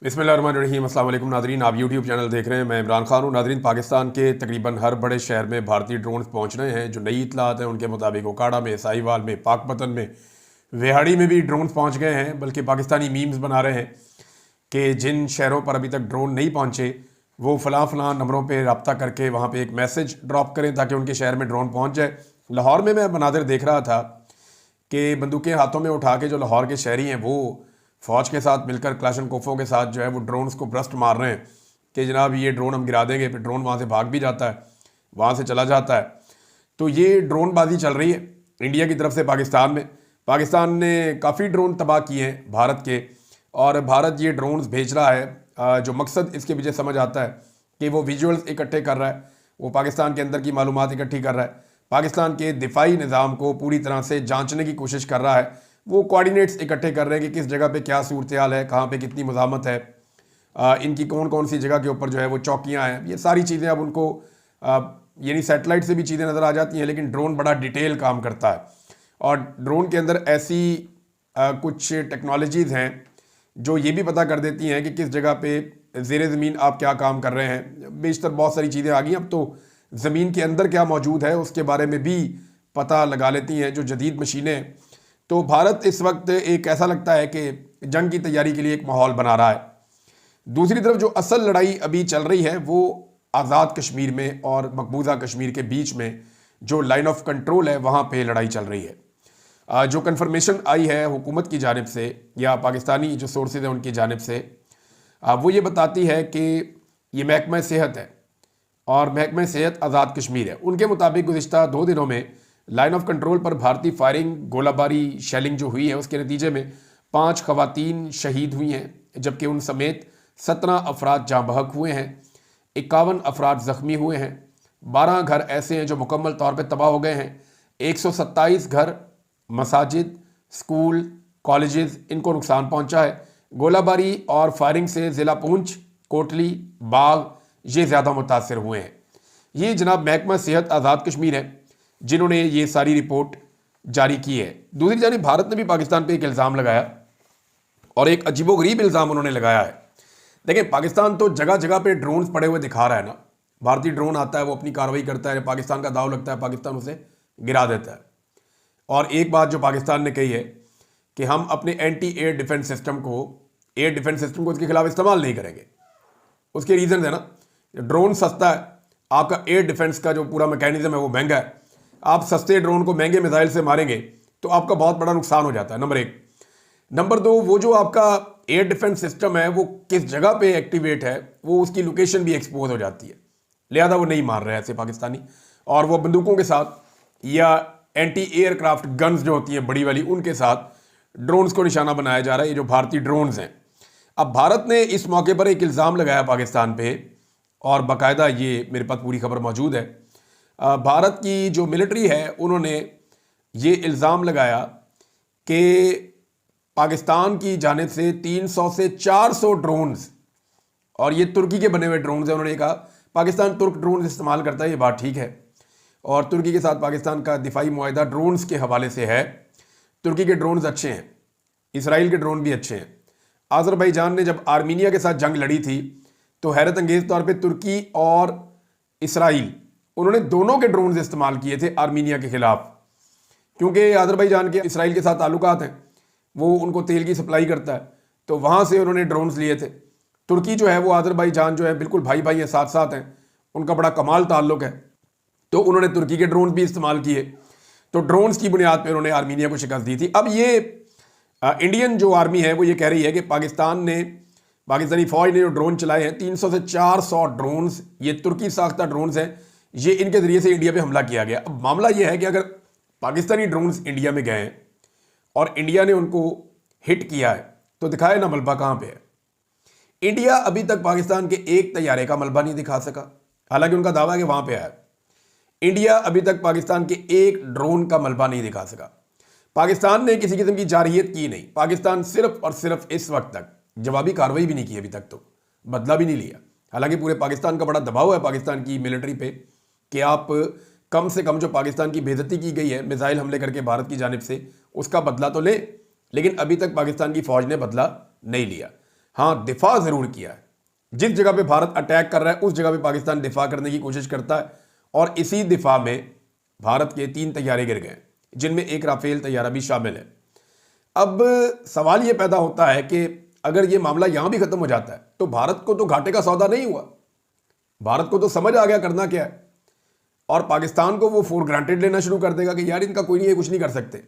बिस्मिल्लाहिर्रहमानिर्रहीम। अस्सलाम वालेकुम नादरीन, आप यूट्यूब चैनल देख रहे हैं। मैं इमरान खान हूँ। नादरीन, पाकिस्तान के तकरीबन हर बड़े शहर में भारतीय ड्रोन्स पहुँच रहे हैं। जो नई इतलात हैं उनके मुताबिक ओकाड़ा में, साहिवाल में, पाकपतन में, वेहाड़ी में भी ड्रोन्स पहुँच गए हैं। बल्कि पाकिस्तानी मीम्स बना रहे हैं कि जिन शहरों पर अभी तक ड्रोन नहीं पहुँचे वो फ़लाँ नंबरों पर रब्ता करके वहाँ पर एक मैसेज ड्रॉप करें ताकि उनके शहर में ड्रोन पहुँच जाए। लाहौर में मैं मनाज़िर देख रहा था कि बंदूकें हाथों में उठा के जो लाहौर के शहरी हैं वो फ़ौज के साथ मिलकर क्लाशनकोफ़ों के साथ जो है वो ड्रोन्स को ब्रस्ट मार रहे हैं कि जनाब ये ड्रोन हम गिरा देंगे। फिर ड्रोन वहाँ से भाग भी जाता है, वहाँ से चला जाता है। तो ये ड्रोनबाजी चल रही है इंडिया की तरफ से पाकिस्तान में। पाकिस्तान ने काफ़ी ड्रोन तबाह किए हैं भारत के, और भारत ये ड्रोन्स भेज रहा है। जो मकसद इसके पीछे समझ आता है कि वो विजुअल्स इकट्ठे कर रहा है, वो पाकिस्तान के अंदर की मालूमात इकट्ठी कर रहा है, पाकिस्तान के दिफाई निज़ाम को पूरी तरह से जांचने की कोशिश कर रहा है। वो कोऑर्डिनेट्स इकट्ठे कर रहे हैं कि किस जगह पे क्या सूरत हाल है, कहाँ पे कितनी मज़ामत है, इनकी कौन कौन सी जगह के ऊपर जो है वो चौकियाँ हैं। ये सारी चीज़ें अब उनको यानी सैटेलाइट से भी चीज़ें नज़र आ जाती हैं, लेकिन ड्रोन बड़ा डिटेल काम करता है। और ड्रोन के अंदर ऐसी कुछ टेक्नोलॉजीज़ हैं जो ये भी पता कर देती हैं कि किस जगह पे ज़ेरे ज़मीन आप क्या काम कर रहे हैं। बेशतर बहुत सारी चीज़ें आ गई, अब तो ज़मीन के अंदर क्या मौजूद है उसके बारे में भी पता लगा लेती हैं जो जदीद मशीनें। तो भारत इस वक्त एक ऐसा लगता है कि जंग की तैयारी के लिए एक माहौल बना रहा है। दूसरी तरफ जो असल लड़ाई अभी चल रही है वो आज़ाद कश्मीर में और मकबूजा कश्मीर के बीच में जो लाइन ऑफ कंट्रोल है वहाँ पे लड़ाई चल रही है। जो कन्फर्मेशन आई है हुकूमत की जानिब से या पाकिस्तानी जो सोर्सेज हैं उनकी जानिब से, वो ये बताती है कि ये महकमा सेहत है और महकमा सेहत आज़ाद कश्मीर है। उनके मुताबिक गुज़िश्ता 2 दिनों में लाइन ऑफ कंट्रोल पर भारतीय फायरिंग, गोलाबारी, शेलिंग जो हुई है उसके नतीजे में 5 खवातीन शहीद हुई हैं, जबकि उन समेत 17 अफराद जाँ बहक हुए हैं, 51 अफराद ज़ख्मी हुए हैं। 12 घर ऐसे हैं जो मुकम्मल तौर पर तबाह हो गए हैं। 127 घर, मसाजिद, स्कूल, कॉलेजेस, इनको नुकसान पहुँचा है। गोलाबारी और फायरिंग से ज़िला पूंछ, कोटली, बाग ये ज़्यादा मुतासर हुए हैं। ये जनाब महकमा सेहत आज़ाद कश्मीर है जिन्होंने ये सारी रिपोर्ट जारी की है। दूसरी जानिब भारत ने भी पाकिस्तान पे एक इल्ज़ाम लगाया, और एक अजीबोगरीब इल्ज़ाम उन्होंने लगाया है। देखिए, पाकिस्तान तो जगह जगह पे ड्रोन्स पड़े हुए दिखा रहा है ना। भारतीय ड्रोन आता है, वो अपनी कार्रवाई करता है, पाकिस्तान का दाव लगता है, पाकिस्तान उसे गिरा देता है। और एक बात जो पाकिस्तान ने कही है कि हम अपने एंटी एयर डिफेंस सिस्टम को उसके खिलाफ इस्तेमाल नहीं करेंगे। उसके रीज़न है ना, ड्रोन सस्ता है, आपका एयर डिफेंस का जो पूरा मैकेनिज्म है वो महंगा है। आप सस्ते ड्रोन को महंगे मिसाइल से मारेंगे तो आपका बहुत बड़ा नुकसान हो जाता है, नंबर 1। नंबर 2, वो जो आपका एयर डिफेंस सिस्टम है वो किस जगह पे एक्टिवेट है वो उसकी लोकेशन भी एक्सपोज हो जाती है, लिहाजा वो नहीं मार रहे ऐसे पाकिस्तानी। और वो बंदूकों के साथ या एंटी एयरक्राफ्ट गन्स जो होती हैं बड़ी वाली, उनके साथ ड्रोन्स को निशाना बनाया जा रहा है, ये जो भारतीय ड्रोन्स हैं। अब भारत ने इस मौके पर एक इल्ज़ाम लगाया पाकिस्तान पे, और बाकायदा ये मेरे पास पूरी खबर मौजूद है। भारत की जो मिलिट्री है उन्होंने ये इल्ज़ाम लगाया कि पाकिस्तान की जानिब से 300 से 400 ड्रोन्स, और ये तुर्की के बने हुए ड्रोन्स हैं। उन्होंने कहा पाकिस्तान तुर्क ड्रोन इस्तेमाल करता है, ये बात ठीक है, और तुर्की के साथ पाकिस्तान का दिफाई मुआहदा ड्रोन्स के हवाले से है। तुर्की के ड्रोन्स अच्छे हैं, इसराइल के ड्रोन भी अच्छे हैं। आज़रबाईजान ने जब आर्मीनिया के साथ जंग लड़ी थी तो हैरत अंगेज़ तौर पे तुर्की और इसराइल, उन्होंने दोनों के ड्रोन्स इस्तेमाल किए थे आर्मीनिया के खिलाफ, क्योंकि आज़रबाईजान के इसराइल के साथ ताल्लुकात हैं, वो उनको तेल की सप्लाई करता है, तो वहाँ से उन्होंने ड्रोन्स लिए थे। तुर्की जो है वो आज़रबाईजान जो है बिल्कुल भाई भाई हैं, साथ साथ हैं, उनका बड़ा कमाल ताल्लुक है, तो उन्होंने तुर्की के ड्रोन भी इस्तेमाल किए। तो ड्रोन्स की बुनियाद पर उन्होंने आर्मीनिया को शिकस्त दी थी। अब ये इंडियन जो आर्मी है वो ये कह रही है कि पाकिस्तानी फौज ने जो ड्रोन चलाए हैं 300 से 400 ड्रोन्स, ये तुर्की साख्ता ड्रोन्स हैं, ये इनके ज़रिए से इंडिया पे हमला किया गया। अब मामला ये है कि अगर पाकिस्तानी ड्रोन्स इंडिया में गए हैं और इंडिया ने उनको हिट किया है तो दिखाए ना मलबा कहाँ पे है। इंडिया अभी तक पाकिस्तान के एक तैयारे का मलबा नहीं दिखा सका, हालांकि उनका दावा है कि वहाँ पे आया। इंडिया अभी तक पाकिस्तान के एक ड्रोन का मलबा नहीं दिखा सका। पाकिस्तान ने किसी किस्म की जारहियत की नहीं। पाकिस्तान सिर्फ और सिर्फ इस वक्त तक जवाबी कार्रवाई भी नहीं की, अभी तक तो बदला भी नहीं लिया। हालांकि पूरे पाकिस्तान का बड़ा दबाव है पाकिस्तान की मिलिट्री पे कि आप कम से कम जो पाकिस्तान की बेइज्जती की गई है मिसाइल हमले करके भारत की जानिब से, उसका बदला तो ले, लेकिन अभी तक पाकिस्तान की फौज ने बदला नहीं लिया। हाँ, दिफा ज़रूर किया है। जिस जगह पे भारत अटैक कर रहा है उस जगह पे पाकिस्तान दिफा करने की कोशिश करता है, और इसी दिफा में भारत के 3 तैयारे गिर गए, जिनमें एक राफेल तैयारा भी शामिल है। अब सवाल ये पैदा होता है कि अगर ये मामला यहां भी खत्म हो जाता है तो भारत को तो घाटे का सौदा नहीं हुआ। भारत को तो समझ आ गया करना क्या है, और पाकिस्तान को वो फॉर ग्रांटेड लेना शुरू कर देगा कि यार इनका कोई नहीं है, कुछ नहीं कर सकते।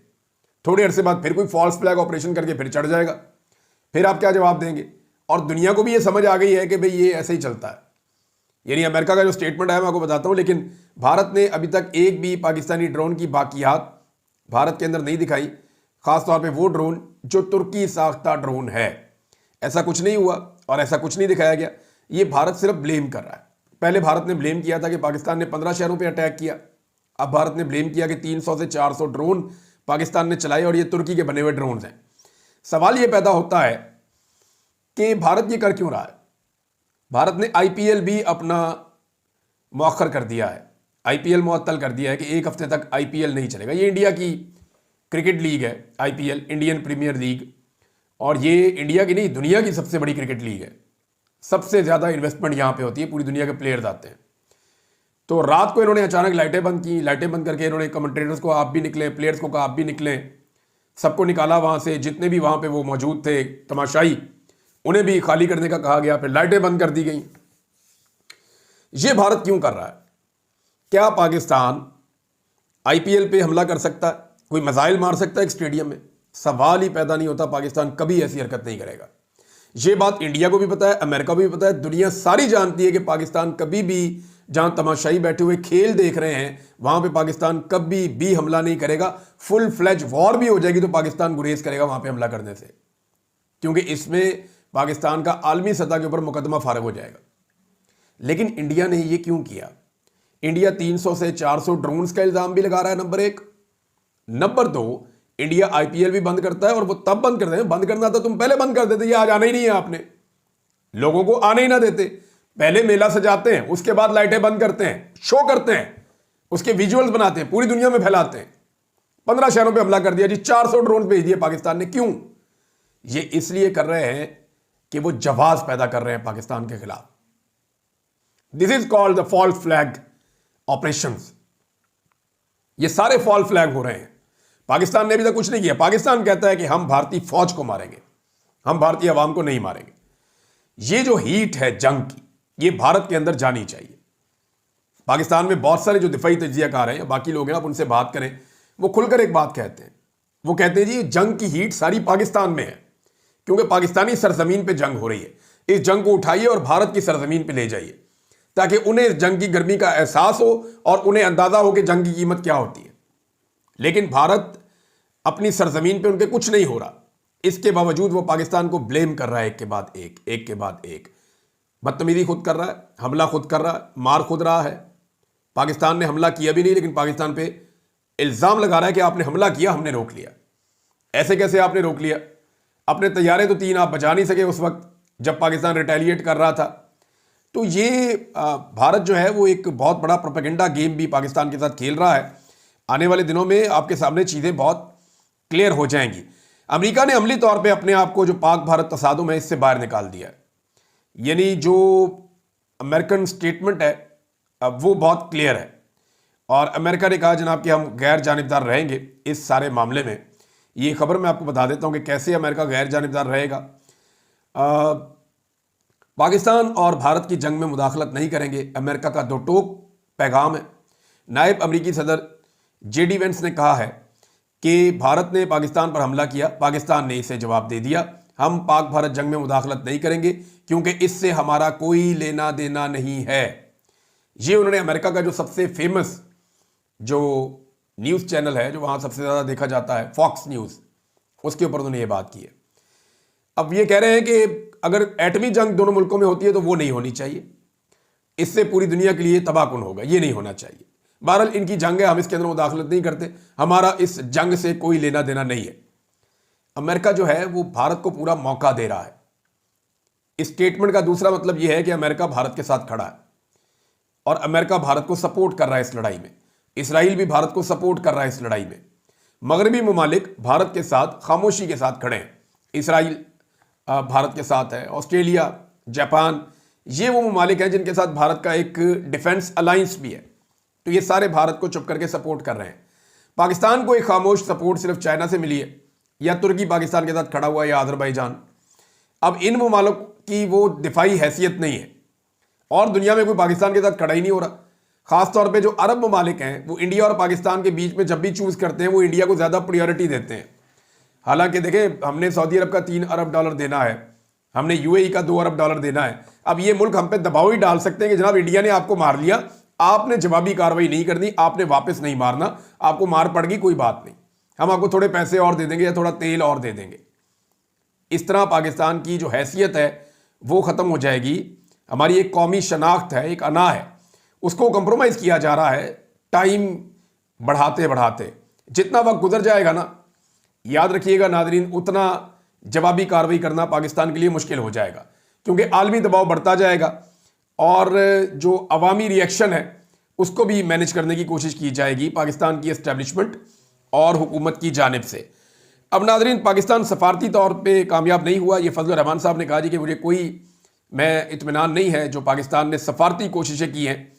थोड़ी अरसे बाद फिर कोई फॉल्स फ्लैग ऑपरेशन करके फिर चढ़ जाएगा, फिर आप क्या जवाब देंगे? और दुनिया को भी ये समझ आ गई है कि भाई ये ऐसे ही चलता है। यानी अमेरिका का जो स्टेटमेंट है मैं आपको बताता हूं, लेकिन भारत ने अभी तक एक भी पाकिस्तानी ड्रोन की बाकियात भारत के अंदर नहीं दिखाई, खासतौर पे वो ड्रोन जो तुर्की साख्ता ड्रोन है। ऐसा कुछ नहीं हुआ और ऐसा कुछ नहीं दिखाया गया। ये भारत सिर्फ ब्लेम कर रहा है। पहले भारत ने ब्लेम किया था कि पाकिस्तान ने 15 शहरों पर अटैक किया। अब भारत ने ब्लेम किया कि 300 से 400 ड्रोन पाकिस्तान ने चलाए और ये तुर्की के बने हुए ड्रोन हैं। सवाल ये पैदा होता है कि भारत ये कर क्यों रहा है? भारत ने आईपीएल भी अपना मौखर कर दिया है, आईपीएल मुअत्तल कर दिया है कि एक हफ्ते तक आईपीएल नहीं चलेगा। ये इंडिया की क्रिकेट लीग है आईपीएल, इंडियन प्रीमियर लीग, और ये इंडिया की नहीं दुनिया की सबसे बड़ी क्रिकेट लीग है। सबसे ज़्यादा इन्वेस्टमेंट यहाँ पे होती है, पूरी दुनिया के प्लेयर्स आते हैं। तो रात को इन्होंने अचानक लाइटें बंद की, लाइटें बंद करके इन्होंने कमेंटेटर्स को आप भी निकले, प्लेयर्स को कहा आप भी निकलें, सबको निकाला वहाँ से, जितने भी वहाँ पे वो मौजूद थे तमाशाई उन्हें भी खाली करने का कहा गया, फिर लाइटें बंद कर दी गई। ये भारत क्यों कर रहा है? क्या पाकिस्तान आईपीएल पे हमला कर सकता है? कोई मिसाइल मार सकता है एक स्टेडियम में? सवाल ही पैदा नहीं होता। पाकिस्तान कभी ऐसी हरकत नहीं करेगा। ये बात इंडिया को भी पता है, अमेरिका को भी पता है, दुनिया सारी जानती है कि पाकिस्तान कभी भी जहां तमाशाई बैठे हुए खेल देख रहे हैं वहां पे पाकिस्तान कभी भी हमला नहीं करेगा। फुल फ्लैज वॉर भी हो जाएगी तो पाकिस्तान गुरेज करेगा वहां पे हमला करने से, क्योंकि इसमें पाकिस्तान का आलमी सतह के ऊपर मुकदमा फारग हो जाएगा। लेकिन इंडिया ने यह क्यों किया? इंडिया 300 से 400 ड्रोन्स का इल्जाम भी लगा रहा है, नंबर 1। नंबर 2, इंडिया आईपीएल भी बंद करता है, और वो तब बंद करते हैं, बंद करना था तुम पहले बंद कर देते, ये आज आना ही नहीं है आपने, लोगों को आने ही ना देते। पहले मेला सजाते हैं, उसके बाद लाइटें बंद करते हैं, शो करते हैं, उसके विजुअल्स बनाते हैं, पूरी दुनिया में फैलाते हैं। 15 शहरों पे हमला कर दिया जी, 400 ड्रोन भेज दिए पाकिस्तान ने। क्यों? ये इसलिए कर रहे हैं कि वो जवाब पैदा कर रहे हैं पाकिस्तान के खिलाफ। This is called the false flag operations. ये सारे फॉल्स फ्लैग हो रहे हैं। पाकिस्तान ने अभी तक कुछ नहीं किया। पाकिस्तान कहता है कि हम भारतीय फौज को मारेंगे, हम भारतीय अवाम को नहीं मारेंगे। ये जो हीट है जंग की, ये भारत के अंदर जानी चाहिए। पाकिस्तान में बहुत सारे जो दिफाई तजियाकार हैं, बाकी लोग हैं, आप उनसे बात करें, वो खुलकर एक बात कहते हैं। वो कहते हैं जी जंग की हीट सारी पाकिस्तान में है, क्योंकि पाकिस्तानी सरजमीन पे जंग हो रही है। इस जंग को उठाइए और भारत की सरजमीन पे ले जाइए, ताकि उन्हें जंग की गर्मी का एहसास हो और उन्हें अंदाजा हो कि जंग की कीमत क्या होती है। लेकिन भारत अपनी सरजमीन पे उनके कुछ नहीं हो रहा, इसके बावजूद वो पाकिस्तान को ब्लेम कर रहा है, एक के बाद एक, एक के बाद एक। बदतमीजी खुद कर रहा है, हमला खुद कर रहा है, मार खुद रहा है। पाकिस्तान ने हमला किया भी नहीं, लेकिन पाकिस्तान पे इल्ज़ाम लगा रहा है कि आपने हमला किया, हमने रोक लिया। ऐसे कैसे आपने रोक लिया? अपने तैयारे तो 3 आप बचा नहीं सके उस वक्त जब पाकिस्तान रिटेलिएट कर रहा था। तो ये भारत जो है वो एक बहुत बड़ा प्रोपेगेंडा गेम भी पाकिस्तान के साथ खेल रहा है। आने वाले दिनों में आपके सामने चीज़ें बहुत क्लियर हो जाएंगी। अमेरिका ने अमली तौर पे अपने आप को जो पाक भारत तसादुम है इससे बाहर निकाल दिया है। यानी जो अमेरिकन स्टेटमेंट है अब वो बहुत क्लियर है, और अमेरिका ने कहा जनाब कि हम गैर जानिबदार रहेंगे इस सारे मामले में। ये खबर मैं आपको बता देता हूं कि कैसे अमेरिका गैर जानिबदार रहेगा। पाकिस्तान और भारत की जंग में मुदाखलत नहीं करेंगे, अमेरिका का दो टोक पैगाम है। नायब अमरीकी सदर जेडी वेंस ने कहा है कि भारत ने पाकिस्तान पर हमला किया, पाकिस्तान ने इसे जवाब दे दिया। हम पाक भारत जंग में मुदाखलत नहीं करेंगे क्योंकि इससे हमारा कोई लेना देना नहीं है। ये उन्होंने अमेरिका का जो सबसे फेमस जो न्यूज़ चैनल है, जो वहाँ सबसे ज़्यादा देखा जाता है, फॉक्स न्यूज़, उसके ऊपर उन्होंने ये बात की है। अब ये कह रहे हैं कि अगर एटमी जंग दोनों मुल्कों में होती है तो वो नहीं होनी चाहिए, इससे पूरी दुनिया के लिए तबाहकुन होगा, ये नहीं होना चाहिए। बहरहाल इनकी जंग है, हम इसके अंदर मुदाखलत नहीं करते, हमारा इस जंग से कोई लेना देना नहीं है। अमेरिका जो है वो भारत को पूरा मौका दे रहा है। इस स्टेटमेंट का दूसरा मतलब यह है कि अमेरिका भारत के साथ खड़ा है और अमेरिका भारत को सपोर्ट कर रहा है इस लड़ाई में। इसराइल भी भारत को सपोर्ट कर रहा है इस लड़ाई में। मगरबी ममालिक भारत के साथ खामोशी के साथ खड़े हैं। इसराइल भारत के साथ है, ऑस्ट्रेलिया, जापान, ये वो ममालिक हैं जिनके साथ भारत का एक डिफेंस अलायंस भी है। तो ये सारे भारत को चुप करके सपोर्ट कर रहे हैं। पाकिस्तान को एक खामोश सपोर्ट सिर्फ चाइना से मिली है, या तुर्की पाकिस्तान के साथ खड़ा हुआ है, या अजरबैजान। अब इन ममालिक की वो दिफाई हैसियत नहीं है और दुनिया में कोई पाकिस्तान के साथ खड़ा ही नहीं हो रहा। खासतौर पे जो अरब ममालिक हैं वो इंडिया और पाकिस्तान के बीच में जब भी चूज करते हैं वो इंडिया को ज़्यादा प्रायोरिटी देते हैं। हालांकि देखें, हमने सऊदी अरब का $3 अरब देना है, हमने यूएई का $2 अरब देना है। अब ये मुल्क हम पे दबाव ही डाल सकते हैं कि जनाब इंडिया ने आपको मार लिया, आपने जवाबी कार्रवाई नहीं करनी, आपने वापस नहीं मारना, आपको मार पड़ गई, कोई बात नहीं, हम आपको थोड़े पैसे और दे देंगे या थोड़ा तेल और दे देंगे। इस तरह पाकिस्तान की जो हैसियत है वो ख़त्म हो जाएगी। हमारी एक कौमी शनाख्त है, एक अना है, उसको कंप्रोमाइज़ किया जा रहा है टाइम बढ़ाते बढ़ाते। जितना वक्त गुजर जाएगा ना, याद रखिएगा नाज़रीन, उतना जवाबी कार्रवाई करना पाकिस्तान के लिए मुश्किल हो जाएगा, क्योंकि आलमी दबाव बढ़ता जाएगा और जो अवामी रिएक्शन है उसको भी मैनेज करने की कोशिश की जाएगी पाकिस्तान की एस्टेब्लिशमेंट और हुकूमत की जानिब से। अब नाज़रीन, पाकिस्तान सफारती तौर पे कामयाब नहीं हुआ। ये फजल रहमान साहब ने कहा जी कि मुझे मैं इत्मीनान नहीं है जो पाकिस्तान ने सफारती कोशिशें की हैं,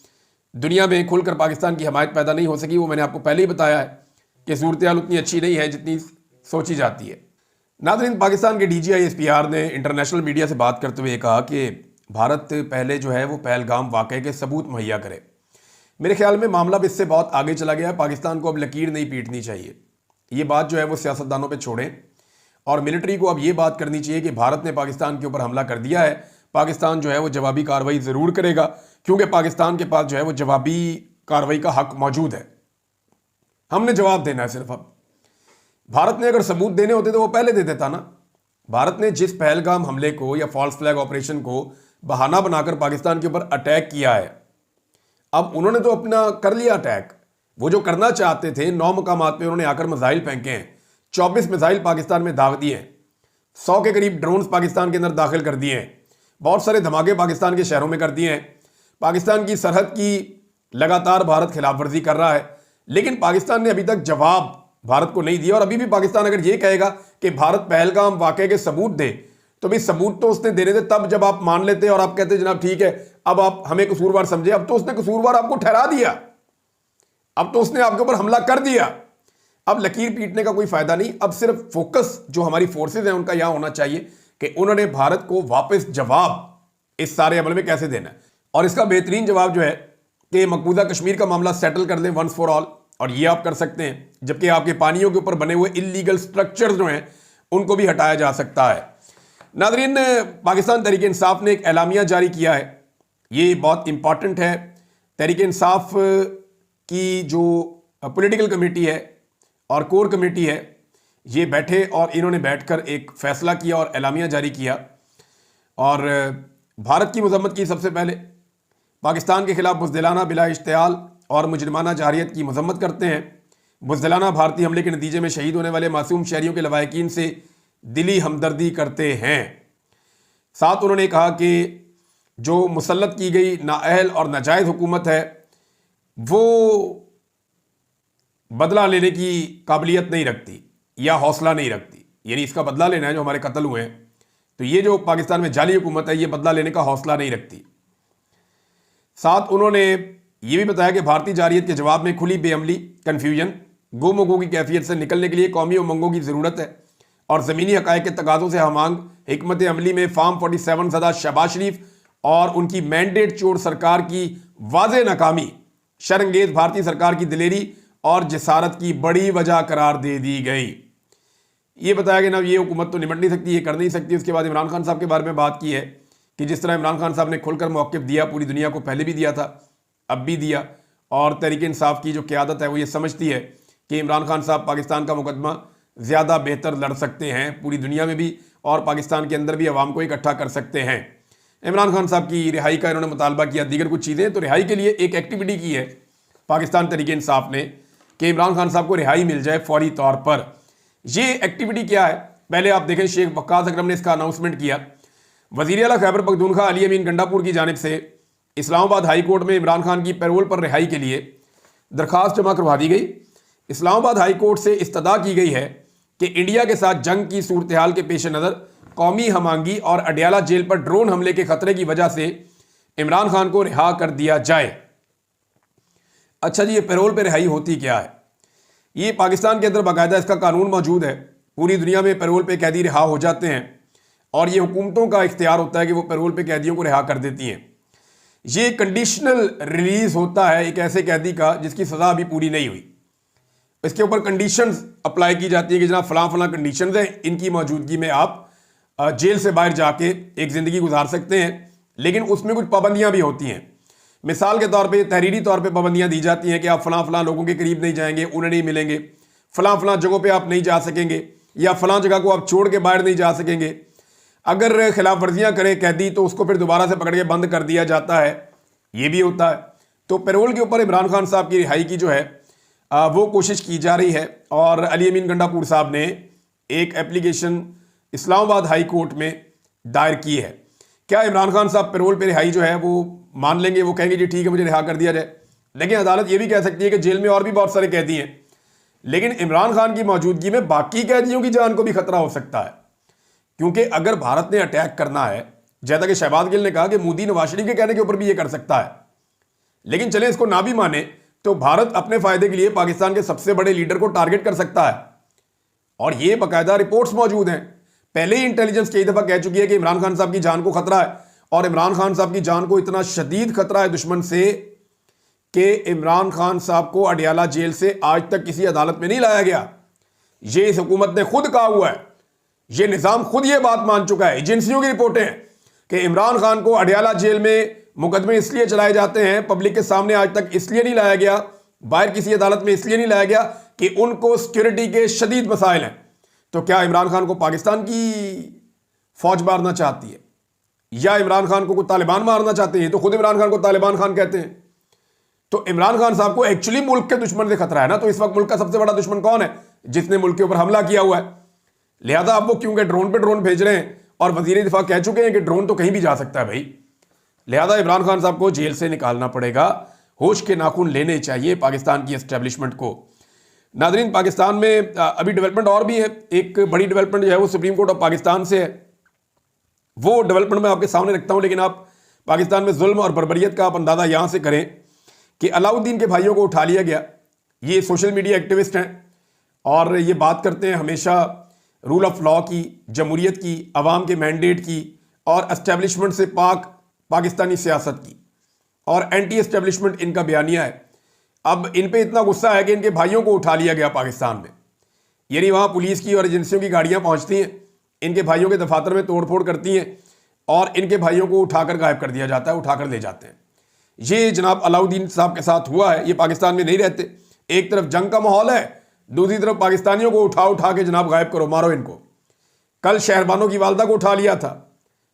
दुनिया में खुलकर पाकिस्तान की हमायत पैदा नहीं हो सकी। वो मैंने आपको पहले ही बताया है कि सूरत हाल उतनी अच्छी नहीं है जितनी सोची जाती है। नाज़रीन, पाकिस्तान के DGI-SPR ने इंटरनेशनल मीडिया से बात करते हुए कहा कि भारत पहले जो है वो पहलगाम वाक़े के सबूत मुहैया करे। मेरे ख्याल में मामला भी इससे बहुत आगे चला गया है। पाकिस्तान को अब लकीर नहीं पीटनी चाहिए, ये बात जो है वो सियासतदानों पे छोड़ें और मिलिट्री को अब ये बात करनी चाहिए कि भारत ने पाकिस्तान के ऊपर हमला कर दिया है, पाकिस्तान जो है वो जवाबी कार्रवाई ज़रूर करेगा, क्योंकि पाकिस्तान के पास जो है वो जवाबी कार्रवाई का हक मौजूद है। हमने जवाब देना है सिर्फ। अब भारत ने अगर सबूत देने होते तो वो पहले दे देता ना। भारत ने जिस पहलगाम हमले को या फॉल्स फ्लैग ऑपरेशन को बहाना बनाकर पाकिस्तान के ऊपर अटैक किया है, अब उन्होंने तो अपना कर लिया अटैक। वो जो करना चाहते थे 9 मकामात पे उन्होंने आकर मिसाइल फेंके हैं, 24 मिसाइल पाकिस्तान में दाग दिए हैं, 100 के करीब ड्रोन्स पाकिस्तान के अंदर दाखिल कर दिए हैं, बहुत सारे धमाके पाकिस्तान के शहरों में कर दिए हैं। पाकिस्तान की सरहद की लगातार भारत खिलाफ वर्जी कर रहा है, लेकिन पाकिस्तान ने अभी तक जवाब भारत को नहीं दिया। और अभी भी पाकिस्तान अगर ये कहेगा कि भारत पहलगाम वाक़े के सबूत दे, तो भी सबूत तो उसने देने थे तब जब आप मान लेते और आप कहते जनाब ठीक है, अब आप हमें कसूरवार समझे। अब तो उसने कसूरवार आपको ठहरा दिया, अब तो उसने आपके ऊपर हमला कर दिया। अब लकीर पीटने का कोई फायदा नहीं। अब सिर्फ फोकस जो हमारी फोर्सेज हैं उनका यहां होना चाहिए कि उन्होंने भारत को वापस जवाब इस सारे अमल में कैसे देना है। और इसका बेहतरीन जवाब जो है कि मकबूजा कश्मीर का मामला सेटल कर लें वंस फॉर ऑल, और ये आप कर सकते हैं, जबकि आपके पानियों के ऊपर बने हुए इलीगल स्ट्रक्चर जो हैं उनको भी हटाया जा सकता है। नाज़रीन, पाकिस्तान तहरीक इंसाफ ने एक एलामिया जारी किया है, ये बहुत इंपॉर्टेंट है। तहरीक इंसाफ की जो पॉलिटिकल कमेटी है और कोर कमेटी है, ये बैठे और इन्होंने बैठकर एक फैसला किया और एलामिया जारी किया और भारत की मजम्मत की। सबसे पहले पाकिस्तान के खिलाफ बुज़दिलाना, बिला इश्तियाल और मुजरिमाना जारियत की मजम्मत करते हैं। बुज़दिलाना भारतीय हमले के नतीजे में शहीद होने वाले मासूम शहरियों के लवाहिकीन से दिली हमदर्दी करते हैं। साथ उन्होंने कहा कि जो मुसल्लत की गई नाअहल और नाजायज़ हुकूमत है वो बदला लेने की काबिलियत नहीं रखती या हौसला नहीं रखती, यानी इसका बदला लेना है जो हमारे कत्ल हुए हैं, तो ये जो पाकिस्तान में जाली हुकूमत है ये बदला लेने का हौसला नहीं रखती। साथ उन्होंने ये भी बताया कि भारतीय जारियत के जवाब में खुली बेअमली, कन्फ्यूजन, गुमगो की कैफियत से निकलने के लिए कौमी उमंगों की ज़रूरत है और ज़मीनी हक़ाइक़ के तकाज़ों से हमांग हिकमत अमली में फार्म 47 सदा शहबाज शरीफ और उनकी मैंडेट चोर सरकार की वाज़े नाकामी शर्मंगेज़ भारतीय सरकार की दिलेरी और जसारत की बड़ी वजह करार दे दी गई। ये बताया कि ना ये हुकूमत तो निपट नहीं सकती, ये कर नहीं सकती। उसके बाद इमरान खान साहब के बारे में बात की है कि जिस तरह इमरान खान साहब ने खुलकर मौक़िफ़ दिया, पूरी दुनिया को पहले भी दिया था, अब भी दिया, और तहरीक इंसाफ की जो क़यादत है वो ये समझती है कि इमरान खान साहब पाकिस्तान का मुकदमा ज़्यादा बेहतर लड़ सकते हैं पूरी दुनिया में भी और पाकिस्तान के अंदर भी अवाम को इकट्ठा कर सकते हैं। इमरान खान साहब की रिहाई का इन्होंने मुतालबा किया, दीगर कुछ चीज़ें। तो रिहाई के लिए एक एक्टिविटी की है पाकिस्तान तहरीक इंसाफ ने कि इमरान खान साहब को रिहाई मिल जाए फौरी तौर पर। ये एक्टिविटी क्या है पहले आप देखें। शेख वक्कास अकरम ने इसका अनाउंसमेंट किया। वज़ीर आला खैबर पख्तूनख्वा अली अमीन गंडापुर की जानिब से इस्लामाबाद हाई कोर्ट में इमरान खान की पैरोल पर रिहाई के लिए दरख्वास्त जमा करवा दी गई। इस्लामाबाद हाई कोर्ट से इस्तदा की गई है कि इंडिया के साथ जंग की सूरत हाल के पेश नज़र कौमी हमांगी और अडयाला जेल पर ड्रोन हमले के खतरे की वजह से इमरान खान को रिहा कर दिया जाए। अच्छा जी, ये पैरोल पे रिहाई होती क्या है? ये पाकिस्तान के अंदर बाकायदा इसका कानून मौजूद है। पूरी दुनिया में पैरोल पे कैदी रिहा हो जाते हैं और ये हुकूमतों का इख्तियार होता है कि वो पैरोल पे कैदियों को रिहा कर देती हैं। ये कंडीशनल रिलीज होता है एक ऐसे कैदी का जिसकी सज़ा अभी पूरी नहीं हुई। इसके ऊपर कंडीशंस अप्लाई की जाती है कि जनाब फलां फलां कंडीशंस हैं, इनकी मौजूदगी में आप जेल से बाहर जाके एक ज़िंदगी गुजार सकते हैं, लेकिन उसमें कुछ पाबंदियां भी होती हैं। मिसाल के तौर पे तहरीरी तौर पे पाबंदियां दी जाती हैं कि आप फलां फलां लोगों के करीब नहीं जाएंगे, उन्हें नहीं मिलेंगे, फलां फलां जगहों पे आप नहीं जा सकेंगे, या फलां जगह को आप छोड़ के बाहर नहीं जा सकेंगे। अगर खिलाफ वर्जियाँ करे कैदी तो उसको फिर दोबारा से पकड़ के बंद कर दिया जाता है, ये भी होता है। तो पैरोल के ऊपर इमरान खान साहब की रिहाई की जो है वो कोशिश की जा रही है और अली अमीन गंडापुर साहब ने एक एप्लीकेशन इस्लामाबाद हाई कोर्ट में दायर की है। क्या इमरान खान साहब पैरोल पे रिहाई जो है वो मान लेंगे? वो कहेंगे जी ठीक है मुझे रिहा कर दिया जाए, लेकिन अदालत ये भी कह सकती है कि जेल में और भी बहुत सारे कैदी हैं, लेकिन इमरान खान की मौजूदगी में बाकी कैदियों की जान को भी खतरा हो सकता है। क्योंकि अगर भारत ने अटैक करना है, जैसा कि शहबाज गिल ने कहा कि मोदी नवाज शरीफ के कहने के ऊपर भी ये कर सकता है, लेकिन चले इसको ना भी माने तो भारत अपने फायदे के लिए पाकिस्तान के सबसे बड़े लीडर को टारगेट कर सकता है। और ये बाकायदा रिपोर्ट्स मौजूद हैं। पहले ही इंटेलिजेंस कई दफा कह चुकी है कि इमरान खान साहब की जान को खतरा है, और इमरान खान साहब की जान को इतना शदीद खतरा है दुश्मन से कि इमरान खान साहब को अडयाला जेल से आज तक किसी अदालत में नहीं लाया गया। ये इस हुकूमत ने खुद कहा हुआ है, ये निज़ाम खुद ये बात मान चुका है। एजेंसियों की रिपोर्टें हैं कि इमरान खान को अडयाला जेल में मुकदमे इसलिए चलाए जाते हैं, पब्लिक के सामने आज तक इसलिए नहीं लाया गया, बाहर किसी अदालत में इसलिए नहीं लाया गया कि उनको सिक्योरिटी के शदीद मसाइल हैं। तो क्या इमरान खान को पाकिस्तान की फौज मारना चाहती है, या इमरान खान को तालिबान मारना चाहते हैं? तो खुद इमरान खान को तालिबान खान कहते हैं। तो इमरान खान साहब को एक्चुअली मुल्क के दुश्मन से खतरा है ना। तो इस वक्त मुल्क का सबसे बड़ा दुश्मन कौन है? जिसने मुल्क के ऊपर हमला किया हुआ है। लिहाजा अब वो क्योंकि ड्रोन पे ड्रोन भेज रहे हैं, और वजीर दिफा कह चुके हैं कि ड्रोन तो कहीं भी जा सकता है भाई। लिहाजा इमरान खान साहब को जेल से निकालना पड़ेगा। होश के नाखून लेने चाहिए पाकिस्तान की एस्टेब्लिशमेंट को। नाज़रीन, पाकिस्तान में अभी डेवलपमेंट और भी है। एक बड़ी डेवलपमेंट जो है वो सुप्रीम कोर्ट ऑफ पाकिस्तान से है, वो डेवलपमेंट मैं आपके सामने रखता हूं। लेकिन आप पाकिस्तान में जुल्म और बर्बरियत का आप अंदाज़ा यहां से करें कि अलाउद्दीन के भाइयों को उठा लिया गया। ये सोशल मीडिया एक्टिविस्ट हैं और ये बात करते हैं हमेशा रूल ऑफ लॉ की, जमहूरियत की, अवाम के मैंडेट की और एस्टेब्लिशमेंट से पाकिस्तानी सियासत की, और एंटी एस्टेब्लिशमेंट इनका बयानिया है। अब इन पे इतना गुस्सा है कि इनके भाइयों को उठा लिया गया पाकिस्तान में। यानी वहाँ पुलिस की और एजेंसियों की गाड़ियाँ पहुँचती हैं, इनके भाइयों के दफातर में तोड़फोड़ करती हैं और इनके भाइयों को उठाकर गायब कर दिया जाता है, उठाकर ले जाते हैं। ये जनाब अलाउद्दीन साहब के साथ हुआ है। ये पाकिस्तान में नहीं रहते। एक तरफ जंग का माहौल है, दूसरी तरफ पाकिस्तानियों को उठा के जनाब गायब करो, मारो इनको। कल शहरबानों की वालदा को उठा लिया था,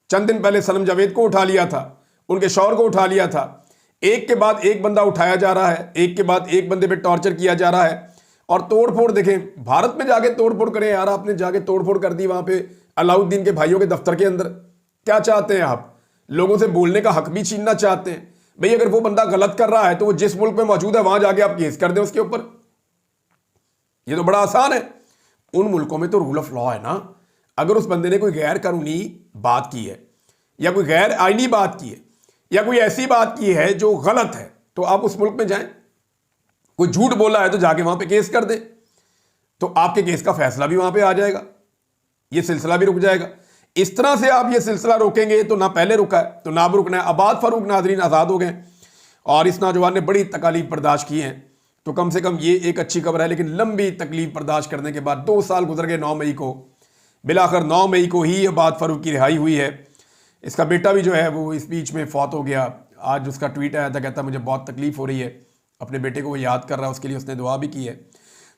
चंद दिन पहले सनम जावेद को उठा लिया था, उनके शौहर को उठा लिया था। एक के बाद एक बंदा उठाया जा रहा है, एक के बाद एक बंदे पे टॉर्चर किया जा रहा है। और तोड़फोड़ देखें, भारत में जाके तोड़फोड़ करें यार। आपने जाके तोड़फोड़ कर दी वहां पे अलाउद्दीन के भाइयों के दफ्तर के अंदर। क्या चाहते हैं आप? लोगों से बोलने का हक भी छीनना चाहते हैं भाई। अगर वो बंदा गलत कर रहा है तो वो जिस मुल्क में मौजूद है वहां जाके आप केस कर दें उसके ऊपर। ये तो बड़ा आसान है। उन मुल्कों में तो रूल ऑफ लॉ है ना। अगर उस बंदे ने कोई गैर कानूनी बात की है, या कोई गैर आईनी बात की है, या कोई ऐसी बात की है जो गलत है, तो आप उस मुल्क में जाएं। कोई झूठ बोला है तो जाके वहां पे केस कर दे, तो आपके केस का फैसला भी वहां पे आ जाएगा, ये सिलसिला भी रुक जाएगा। इस तरह से आप ये सिलसिला रोकेंगे तो ना पहले रुका है तो ना अब रुकना है। आबाद फारूक नाजरीन आज़ाद हो गए और इस नौजवान ने बड़ी तकालीफ बर्दाश्त की हैं। तो कम से कम ये एक अच्छी खबर है। लेकिन लंबी तकलीफ बर्दाश्त करने के बाद 2 साल गुजर गए। 9 मई को, बिलाखिर 9 मई को ही आबाद फारूक की रिहाई हुई है। इसका बेटा भी जो है वो इस बीच में फौत हो गया। आज उसका ट्वीट आया था, कहता मुझे बहुत तकलीफ हो रही है। अपने बेटे को वो याद कर रहा है, उसके लिए उसने दुआ भी की है।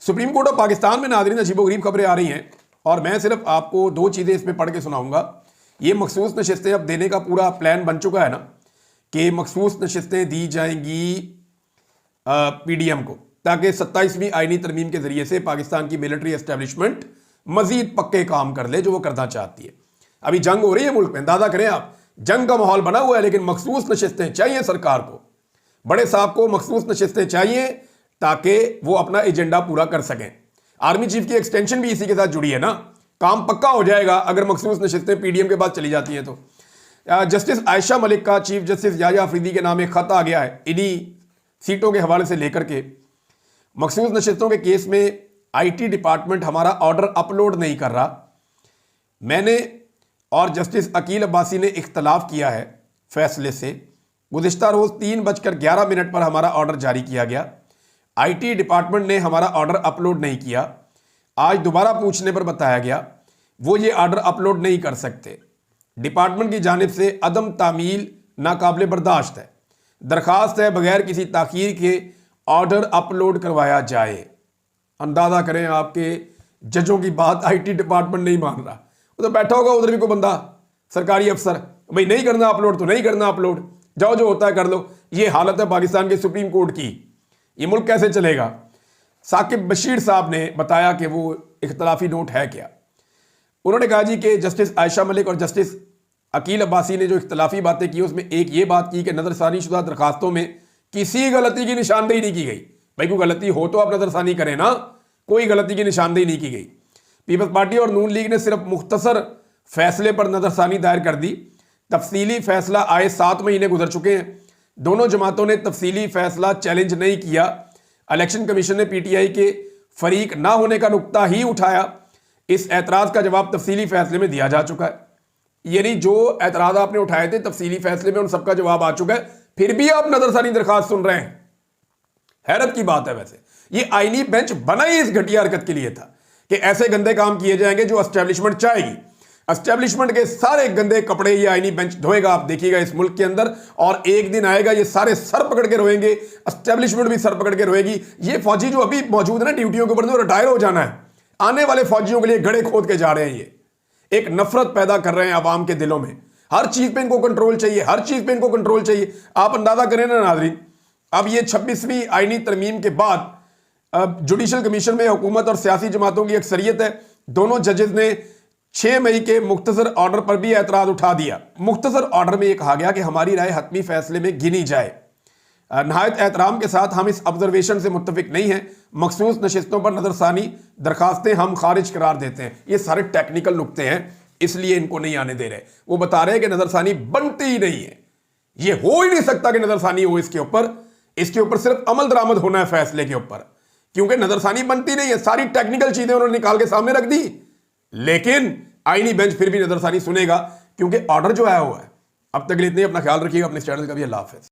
सुप्रीम कोर्ट ऑफ पाकिस्तान में नाज़रीन अजीबोगरीब खबरें आ रही हैं और मैं सिर्फ आपको 2 चीज़ें इसमें पढ़ के सुनाऊंगा। ये मखसूस नशिस्तें अब देने का पूरा प्लान बन चुका है ना, कि मखसूस नशिस्तें दी जाएंगी PDM को, ताकि 27वीं आईनी तरमीम के जरिए से पाकिस्तान की मिलिट्री एस्टेब्लिशमेंट मजीद पक्के काम कर ले जो वो करना चाहती है। अभी जंग हो रही है मुल्क में, अंदाजा करें आप, जंग का माहौल बना हुआ है। लेकिन मखसूस नशिस्तें चाहिए सरकार को, बड़े साहब को मखसूस नशिस्तें चाहिए ताकि वो अपना एजेंडा पूरा कर सकें। आर्मी चीफ की एक्सटेंशन भी इसी के साथ जुड़ी है ना। काम पक्का हो जाएगा अगर मखसूस नशिस्तें पीडीएम के पास चली जाती हैं तो। जस्टिस आयशा मलिक का चीफ जस्टिस याह्या अफरीदी के नाम एक खत आ गया है इन्हीं सीटों के हवाले से लेकर के। मखसूस नशिस्तों के केस में आईटी डिपार्टमेंट हमारा ऑर्डर अपलोड नहीं कर रहा। मैंने और जस्टिस अकील अब्बासी ने इख्तलाफ किया है फैसले से। गुज़िश्ता रोज़ 3:11 पर हमारा ऑर्डर जारी किया गया। आईटी डिपार्टमेंट ने हमारा ऑर्डर अपलोड नहीं किया। आज दोबारा पूछने पर बताया गया वो ये ऑर्डर अपलोड नहीं कर सकते। डिपार्टमेंट की जानिब से अदम तामील नाकाबिल बर्दाश्त है। दरखास्त है बगैर किसी ताखीर के ऑर्डर अपलोड करवाया जाए। अंदाज़ा करें आपके जजों की बात आईटी डिपार्टमेंट नहीं मान रहा। वो तो बैठा होगा उधर भी कोई बंदा सरकारी अफसर, भाई नहीं करना अपलोड तो नहीं करना अपलोड, जाओ जो होता है कर लो। ये हालत है पाकिस्तान के सुप्रीम कोर्ट की। ये मुल्क कैसे चलेगा? साकिब बशीर साहब ने बताया कि वो इख्तलाफी नोट है क्या। उन्होंने कहा जी कि जस्टिस आयशा मलिक और जस्टिस अकील अब्बासी ने जो इख्तलाफी बातें की उसमें एक ये बात की कि नज़रसानी शुदा दरखास्तों में किसी गलती की निशानदेही नहीं की गई। भाई कोई गलती हो तो आप नज़रसानी करें ना, कोई गलती की निशानदेही नहीं की गई। पीपल्स पार्टी और नून लीग ने सिर्फ मुख्तसर फैसले पर नज़रसानी दायर कर दी। तफसीली फैसला आए 7 महीने गुजर चुके हैं। दोनों जमातों ने तफसीली फैसला चैलेंज नहीं किया। इलेक्शन कमीशन ने पीटीआई के फरीक ना होने का नुक्ता ही उठाया। इस एतराज़ का जवाब तफसीली फैसले में दिया जा चुका है। यानी जो एतराज़ आपने उठाए थे तफसीली फैसले में उन सबका जवाब आ चुका है, फिर भी आप नज़रसानी दरखास्त सुन रहे हैं। हैरत की बात है। वैसे ये आईनी बेंच बना ही इस घटिया हरकत के लिए था कि ऐसे गंदे काम किए जाएंगे जो एस्टेब्लिशमेंट चाहेगी। एस्टेब्लिशमेंट के सारे गंदे कपड़े ये आईनी बेंच धोएगा, आप देखिएगा इस मुल्क के अंदर। और एक दिन आएगा ये सारे सर पकड़ के रोएंगे, एस्टेब्लिशमेंट भी सर पकड़ के रोएगी। ये फौजी जो अभी मौजूद है ना ड्यूटियों के ऊपर, जो रिटायर हो जाना है, आने वाले फौजियों के लिए गड़े खोद के जा रहे हैं। ये एक नफरत पैदा कर रहे हैं आवाम के दिलों में। हर चीज पे इनको कंट्रोल चाहिए, हर चीज पे इनको कंट्रोल चाहिए। आप अंदाजा करें ना नाज़रीन, अब ये 26वीं आईनी तरमीम के बाद जुडिशल कमीशन में हुकूमत और सियासी जमातों की अक्सरियत है। दोनों जजेस ने 6 मई के मुख्तसर ऑर्डर पर भी एतराज उठा दिया। मुख्तसर ऑर्डर में यह कहा गया कि हमारी राय हतमी फैसले में गिनी जाए। नहायत एहतराम के साथ हम इस ऑब्जर्वेशन से मुत्तफिक नहीं हैं। मखसूस नशिस्तों पर नज़रसानी दरखास्तें हम खारिज करार देते हैं। ये सारे टेक्निकल नुक्ते हैं, इसलिए इनको नहीं आने दे रहे। वो बता रहे हैं कि नज़रसानी बनती ही नहीं है। ये हो ही नहीं सकता कि नज़रसानी हो इसके ऊपर सिर्फ अमल दरामद होना है फैसले के ऊपर, क्योंकि नज़रसानी बनती नहीं है। सारी टेक्निकल चीजें उन्होंने निकाल के सामने रख दी, लेकिन आईनी बेंच फिर भी नज़रसानी सुनेगा क्योंकि ऑर्डर जो आया हुआ है। अब तक के लिए इतने, अपना ख्याल रखिएगा, अपने चैनल का भी। अल्लाह हाफ़िज़।